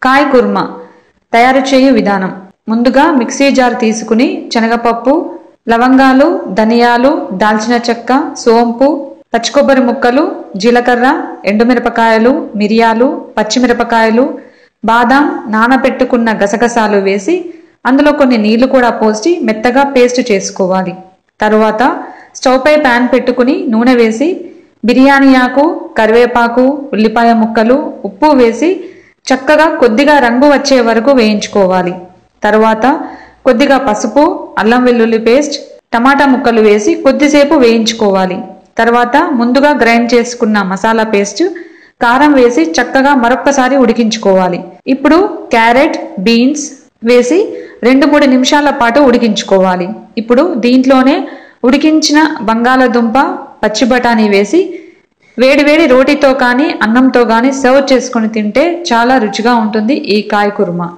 కాయ కుర్మా తయారు చేయు విధానం. ముందుగా మిక్సీ జార్ తీసుకుని శనగపప్పు, లవంగాలు, ధనియాలు, దాల్చిన చెక్క, సోంపు, పచ్చికొబ్బరి ముక్కలు, జీలకర్ర, ఎండుమిరపకాయలు, మిరియాలు, పచ్చిమిరపకాయలు, బాదాం, నానబెట్టుకున్న గసగసాలు వేసి అందులో కొన్ని నీళ్లు కూడా పోసి మెత్తగా పేస్ట్ చేసుకోవాలి. తరువాత స్టవ్ పై ప్యాన్ పెట్టుకుని నూనె వేసి బిర్యానీ ఆకు, కరివేపాకు, ఉల్లిపాయ ముక్కలు, ఉప్పు వేసి చక్కగా కొద్దిగా రంగు వచ్చే వరకు వేయించుకోవాలి. తరువాత కొద్దిగా పసుపు, అల్లం వెల్లుల్లి పేస్ట్, టమాటా ముక్కలు వేసి కొద్దిసేపు వేయించుకోవాలి. తర్వాత ముందుగా గ్రైండ్ చేసుకున్న మసాలా పేస్ట్, కారం వేసి చక్కగా మరొక్కసారి ఉడికించుకోవాలి. ఇప్పుడు క్యారెట్, బీన్స్ వేసి 2-3 నిమిషాల పాటు ఉడికించుకోవాలి. ఇప్పుడు దీంట్లోనే ఉడికించిన బంగాళదుంప, పచ్చి బఠానీ వేసి వేడివేడి రోటీతో కానీ అన్నంతో కానీ సర్వ్ చేసుకుని తింటే చాలా రుచిగా ఉంటుంది ఈ కాయ కుర్మా.